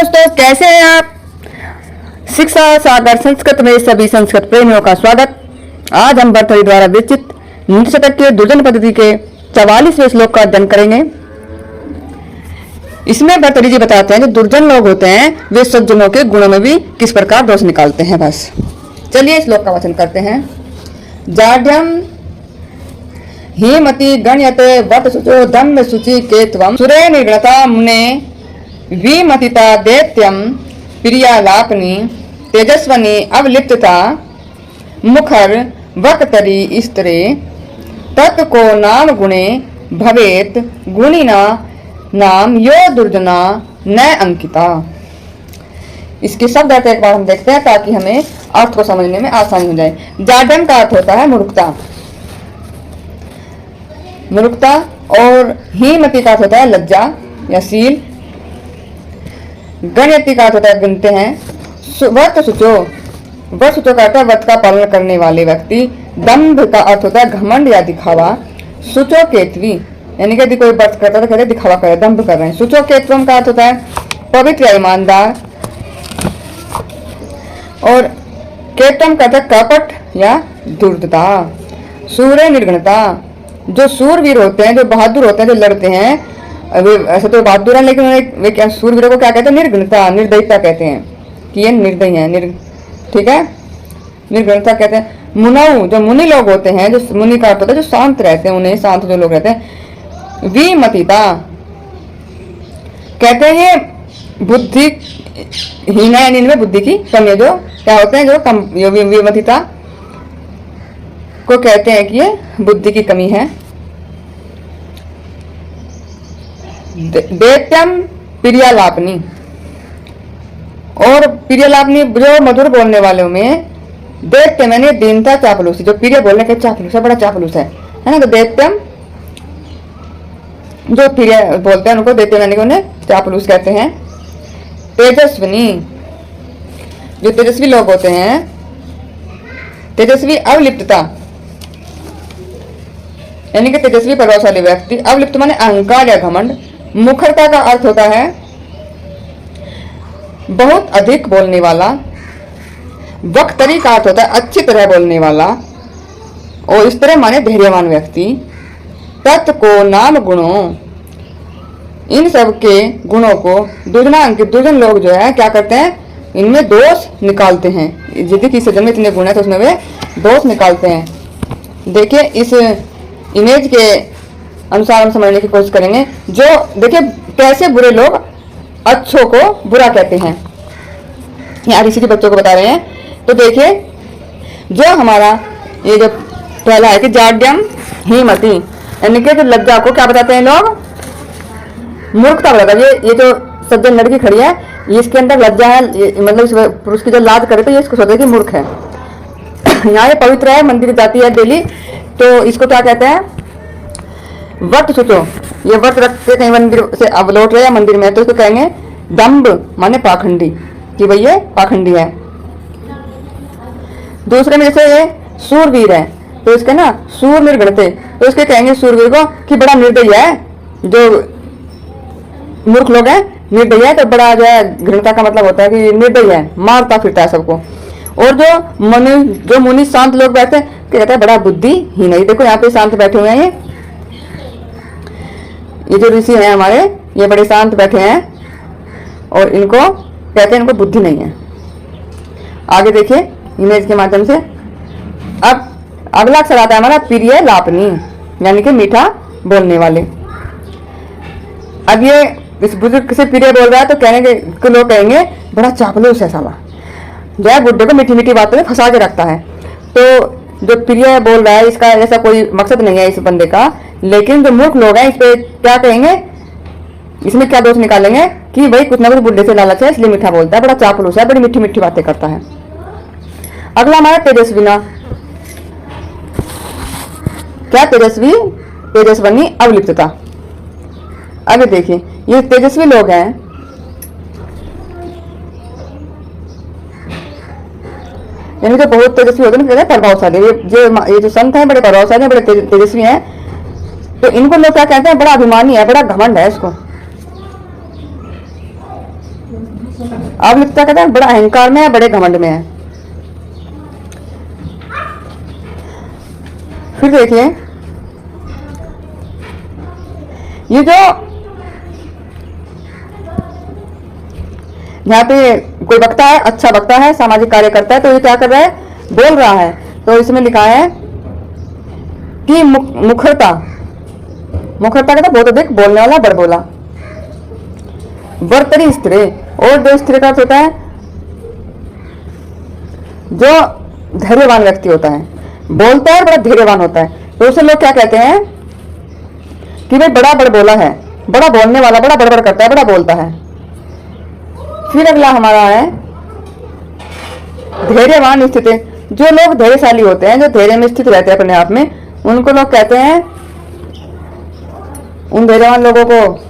दोस्तों, कैसे हैं आप। शिक्षा सागर संस्कृत में सभी संस्कृत प्रेमियों का स्वागत। आज हम भर्तृहरि द्वारा विरचित नृत्य शतक के दुर्जन पद्धति के 44वें श्लोक का अध्ययन करेंगे। इसमें भर्तृहरि जी बताते हैं जो दुर्जन लोग होते हैं वे सज्जनों के गुणों में भी किस प्रकार दोष निकालते हैं। बस चलिए श्लोक का वचन करते हैं। जाड्यम हेमति गण्यते वट शुचो दम्भ शुचि केत्वम सुरे निर्गणता मुने विमतिता दैत्यम प्रियालापनी तेजस्वनी अवलिप्तता मुखर वक्तरी स्त्रे तत्को नाम गुणे भवेत गुणिना नाम यो दुर्जना न अंकिता। इसके शब्द अर्थ एक बार हम देखते हैं ताकि हमें अर्थ को समझने में आसानी हो जाए। जाड्यम का अर्थ होता है मूर्खता, मूर्खता, और हीमति का अर्थ होता है लज्जा या शील। गण्यति का अर्थ होता है गिनते हैं। व्रत शुचो, व्रत शुचो का अर्थ है व्रत का पालन करने वाले व्यक्ति। दंभ का अर्थ होता है घमंड या दिखावा। शुचो केतवी यानी कि यदि कोई व्रत करता है तो कहते दिखावा कर रहे, दंभ कर रहे हैं। शुचो केत्वम का अर्थ होता है पवित्र या ईमानदार, और केतम का अर्थ है कपट या दुर्दता। सूर्य निर्गणता, जो सूरवीर होते हैं, जो बहादुर होते हैं, जो लड़ते हैं, वे ऐसे तो बहादुर है लेकिन वे क्या सूरवीरों को क्या कहते हैं? निर्गणता, निर्दयता कहते हैं कि ये निर्दय है। ठीक है, निर्गणता कहते हैं। मुनऊ, जो मुनि लोग होते हैं, जो मुनि का अर्थ होता है जो शांत रहते हैं, उन्हें शांत जो लोग रहते हैं। विमतिता कहते हैं ये बुद्धि हीन है, इनमें बुद्धि की कमी, जो क्या होते हैं, जो कम विमतिता को कहते हैं कि ये बुद्धि की कमी है। दैत्यम प्रियालापनी, और प्रियलापनी जो मधुर बोलने वालों में दैत्य मैंने दीनता चापलूसी, जो प्रिय बोलने के चापलूस है, बड़ा चापलूस है ना। तो दैत्यम जो प्रिय बोलते हैं उनको दैत्य मैंने उन्हें चापलूस कहते हैं। तेजस्विनी, जो तेजस्वी लोग होते हैं, तेजस्वी अवलिप्तता यानी कि तेजस्वी प्रभावशाली व्यक्ति। अवलिप्त माने अहंकार या घमंड। मुखरता का अर्थ होता है बहुत अधिक बोलने वाला। वक्तरी का अर्थ होता है अच्छी तरह बोलने वाला, और इस तरह माने धैर्यवान व्यक्ति। तत् को नाम गुणों, इन सब के गुणों को दुर्जना अंकित, दुर्जन लोग जो है क्या करते हैं, इनमें दोष निकालते हैं। यदि किसी जन्म में इतने गुण है तो उसमें वे दोष निकालते हैं। देखिए इस इमेज के अनुसार हम समझने की कोशिश करेंगे। जो देखिए कैसे बुरे लोग अच्छों को बुरा कहते हैं, यहाँ ऋषि के बच्चों को बता रहे हैं। तो देखिए जो हमारा ये जो पहला है कि जाड्यम हीमति यानी कि जो लज्जा को क्या बताते हैं लोग, मूर्खता बताता है। ये जो सज्जन लड़की खड़ी है इसके अंदर लज्जा है, मतलब इस पुरुष की जो लाज करे तो ये इसको सोचते कि मूर्ख है। यहाँ ये पवित्र है, मंदिर जाती है डेली, तो इसको क्या कहते हैं, व्रत शुचो। ये व्रत रखते कहीं मंदिर से अब लौट रहे हैं मंदिर में, तो इसको कहेंगे दम्भ माने पाखंडी, कि भाई ये पाखंडी है। दूसरे में जैसे ये सूरवीर है तो इसके ना सूर निर्गणते, तो इसके कहेंगे सूरवीर को कि बड़ा निर्दयी है। जो मूर्ख लोग हैं निर्दयी है, तो बड़ा जो है घृणता का मतलब होता है कि निर्दयी है, मारता फिरता है सबको। और जो मुनि शांत लोग बैठे कहते हैं बड़ा बुद्धिहीन है। देखो यहाँ पे शांत बैठे हुए हैं, ये जो ऋषि हैं हमारे, ये बड़े शांत बैठे हैं और इनको कहते हैं इनको बुद्धि नहीं है। आगे देखिए इमेज के माध्यम से। अब अगला अक्षर आता है हमारा प्रिय लापनी यानी कि मीठा बोलने वाले। अब ये इस बुजुर्ग से प्रिय बोल रहा है तो कहने के लोग कहेंगे बड़ा चापलूस है साला, जो है बुड्ढे को मीठी मीठी बातों में फंसा के रखता है। तो जो प्रिय बोल रहा है इसका ऐसा कोई मकसद नहीं है इस बंदे का, लेकिन जो मूर्ख लोग हैं इस पे क्या कहेंगे, इसमें क्या दोष निकालेंगे कि भाई कुछ ना कुछ बुढ़े से लालच है इसलिए मीठा बोलता है, बड़ा चापलूस है, बड़ी मीठी मीठी बातें करता है। अगला हमारा तेजस्विना, क्या तेजस्वी, तेजस्वनी अवलिप्तता। आगे देखिए ये तेजस्वी लोग हैं, यानी जो बहुत तेजस्वी होते हैं प्रभावशाली। ये जो संत हैं बड़े प्रभावशाली हैं, बड़े तेजस्वी हैं, तो इनको लोग क्या कहते हैं, बड़ा अभिमानी है, बड़ा घमंड है इसको। अब लिखता कहता है बड़ा अहंकार में है, बड़े घमंड में है। फिर देखिए ये जो यहाँ पे कोई वक्ता है, अच्छा वक्ता है, सामाजिक कार्य करता है, तो ये क्या कर रहा है, बोल रहा है। तो इसमें लिखा है कि मुखरता, मुखरता कहता बहुत अधिक बोलने वाला, बड़ बोला। बर्तरी स्त्री, और जो स्त्री का अर्थ होता है जो धैर्यवान व्यक्ति होता है, बोलता है बड़ा धैर्यवान होता है, तो उसे लोग क्या कहते हैं कि भाई बड़ा बड़ बोला है, बड़ा बोलने वाला, बड़ा बड़बड़ करता है, बड़ा बोलता है। फिर अगला हमारा है धैर्यवान स्थिति। जो लोग धैर्यशाली होते हैं, जो धैर्य में स्थित रहते हैं अपने आप में, उनको लोग कहते हैं, उन धैर्यवान लोगों को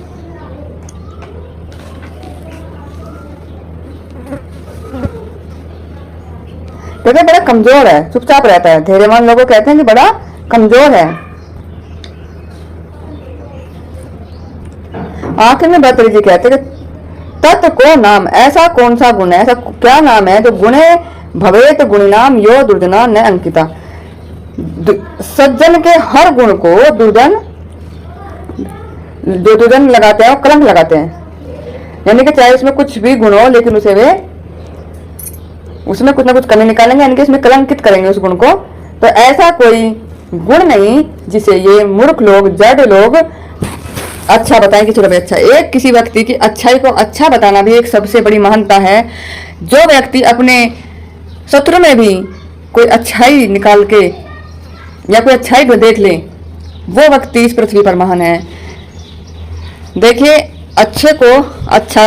कहते बड़ा कमजोर है, चुपचाप रहता है। धैर्यवान लोगों कहते हैं कि बड़ा कमजोर है। आखिर में भर्तृहरि जी कहते हैं तत् को नाम, ऐसा कौन सा गुण है, ऐसा क्या नाम है जो गुणे भवेत गुणिनाम यो दुर्जना न अंकिता। सज्जन के हर गुण को दुर्जन, जो दुर्जन लगाते हैं वो कलंक लगाते हैं। यानी कि चाहे उसमें कुछ भी गुण हो, लेकिन उसे वे उसमें कुछ ना कुछ कमी निकालेंगे, यानी कि उसमें कलंकित करेंगे उस गुण को। तो ऐसा कोई गुण नहीं जिसे ये मूर्ख लोग, जड़ लोग अच्छा बताएं किसी को भी अच्छा। एक किसी व्यक्ति की अच्छाई को अच्छा बताना भी एक सबसे बड़ी महानता है। जो व्यक्ति अपने शत्रु में भी कोई अच्छाई निकाल के या कोई अच्छाई को देख ले, वो व्यक्ति इस पृथ्वी पर महान है। देखिए अच्छे को अच्छा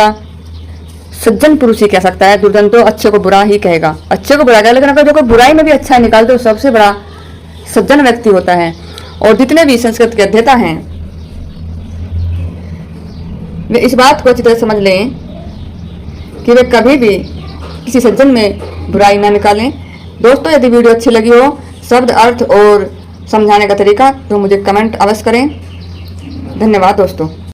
सज्जन पुरुष ही कह सकता है, दुर्जन तो अच्छे को बुरा ही कहेगा, अच्छे को बुरा कहेगा। लेकिन अगर जो कोई बुराई में भी अच्छा निकालते तो सबसे बड़ा सज्जन व्यक्ति होता है। और जितने भी संस्कृत के अध्येता हैं वे इस बात को अच्छी तरह समझ लें कि वे कभी भी किसी सज्जन में बुराई ना निकालें। दोस्तों यदि वीडियो अच्छी लगी हो, शब्द अर्थ और समझाने का तरीका, तो मुझे कमेंट अवश्य करें। धन्यवाद दोस्तों।